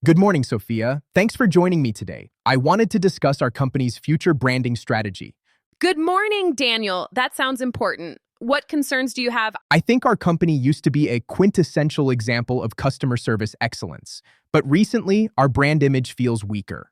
Good morning, Sophia. Thanks for joining me today. I wanted to discuss our company's future branding strategy. Good morning, Daniel. That sounds important. What concerns do you have? I think our company used to be a quintessential example of customer service excellence, but recently our brand image feels weaker.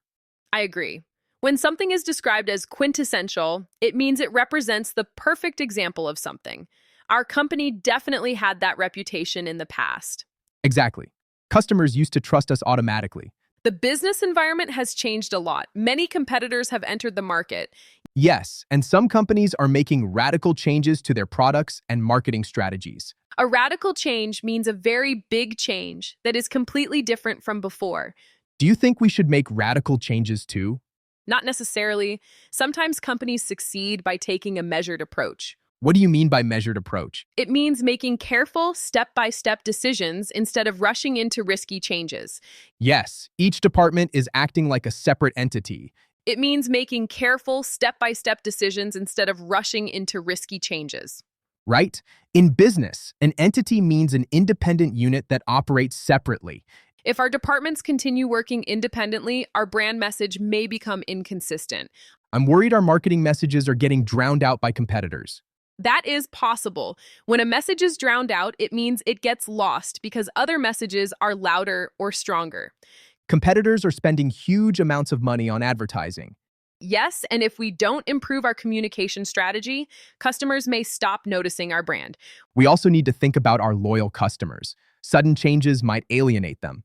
I agree. When something is described as quintessential, it means it represents the perfect example of something. Our company definitely had that reputation in the past. Exactly. Customers used to trust us automatically. The business environment has changed a lot. Many competitors have entered the market. Yes, and some companies are making radical changes to their products and marketing strategies. A radical change means a very big change that is completely different from before. Do you think we should make radical changes too? Not necessarily. Sometimes companies succeed by taking a measured approach. What do you mean by measured approach? It means making careful, step-by-step decisions instead of rushing into risky changes. Yes, each department is acting like a separate entity. It means making careful, step-by-step decisions instead of rushing into risky changes. Right? In business, an entity means an independent unit that operates separately. If our departments continue working independently, our brand message may become inconsistent. I'm worried our marketing messages are getting drowned out by competitors. That is possible. When a message is drowned out, it means it gets lost because other messages are louder or stronger. Competitors are spending huge amounts of money on advertising. Yes, and if we don't improve our communication strategy, customers may stop noticing our brand. We also need to think about our loyal customers. Sudden changes might alienate them.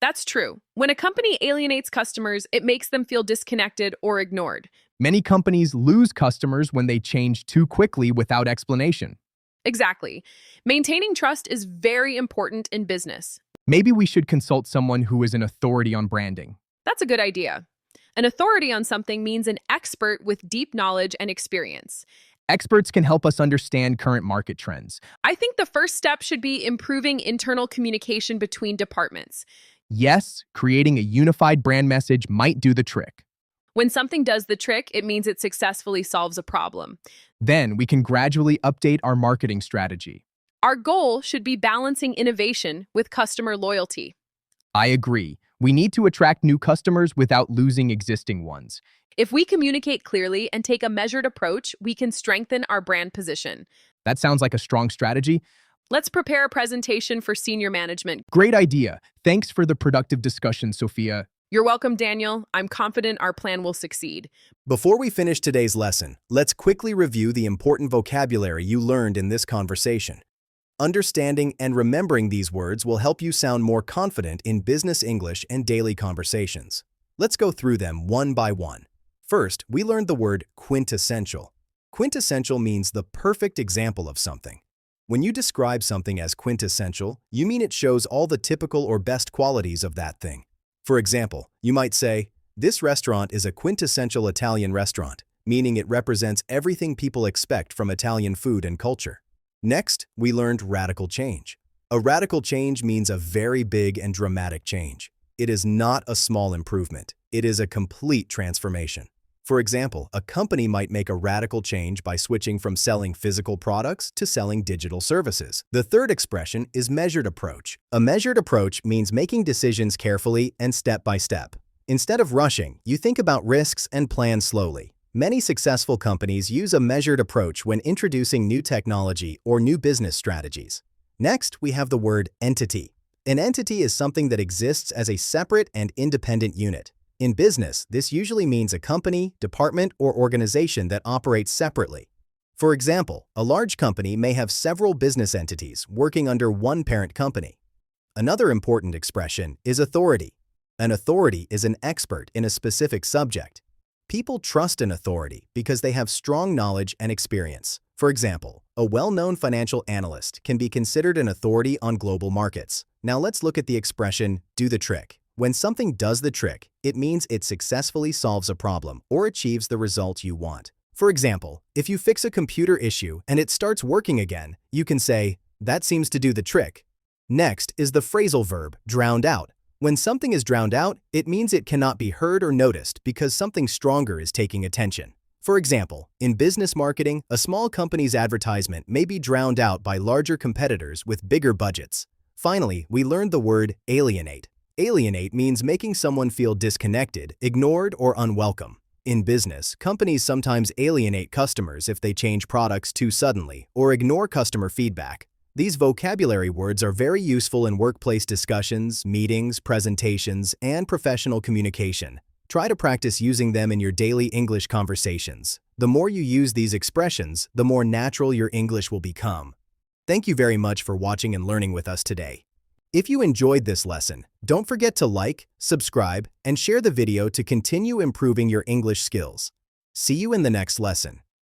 That's true. When a company alienates customers, it makes them feel disconnected or ignored. Many companies lose customers when they change too quickly without explanation. Exactly. Maintaining trust is very important in business. Maybe we should consult someone who is an authority on branding. That's a good idea. An authority on something means an expert with deep knowledge and experience. Experts can help us understand current market trends. I think the first step should be improving internal communication between departments. Yes, creating a unified brand message might do the trick. When something does the trick, it means it successfully solves a problem. Then we can gradually update our marketing strategy. Our goal should be balancing innovation with customer loyalty. I agree. We need to attract new customers without losing existing ones. If we communicate clearly and take a measured approach, we can strengthen our brand position. That sounds like a strong strategy. Let's prepare a presentation for senior management. Great idea. Thanks for the productive discussion, Sophia. You're welcome, Daniel. I'm confident our plan will succeed. Before we finish today's lesson, let's quickly review the important vocabulary you learned in this conversation. Understanding and remembering these words will help you sound more confident in business English and daily conversations. Let's go through them one by one. First, we learned the word quintessential. Quintessential means the perfect example of something. When you describe something as quintessential, you mean it shows all the typical or best qualities of that thing. For example, you might say, "This restaurant is a quintessential Italian restaurant," meaning it represents everything people expect from Italian food and culture. Next, we learned radical change. A radical change means a very big and dramatic change. It is not a small improvement. It is a complete transformation. For example, a company might make a radical change by switching from selling physical products to selling digital services. The third expression is measured approach. A measured approach means making decisions carefully and step by step. Instead of rushing, you think about risks and plan slowly. Many successful companies use a measured approach when introducing new technology or new business strategies. Next, we have the word entity. An entity is something that exists as a separate and independent unit. In business, this usually means a company, department, or organization that operates separately. For example, a large company may have several business entities working under one parent company. Another important expression is authority. An authority is an expert in a specific subject. People trust an authority because they have strong knowledge and experience. For example, a well-known financial analyst can be considered an authority on global markets. Now let's look at the expression, do the trick. When something does the trick, it means it successfully solves a problem or achieves the result you want. For example, if you fix a computer issue and it starts working again, you can say, "That seems to do the trick." Next is the phrasal verb, drowned out. When something is drowned out, it means it cannot be heard or noticed because something stronger is taking attention. For example, in business marketing, a small company's advertisement may be drowned out by larger competitors with bigger budgets. Finally, we learned the word alienate. Alienate means making someone feel disconnected, ignored, or unwelcome. In business, companies sometimes alienate customers if they change products too suddenly or ignore customer feedback. These vocabulary words are very useful in workplace discussions, meetings, presentations, and professional communication. Try to practice using them in your daily English conversations. The more you use these expressions, the more natural your English will become. Thank you very much for watching and learning with us today. If you enjoyed this lesson, don't forget to like, subscribe, and share the video to continue improving your English skills. See you in the next lesson.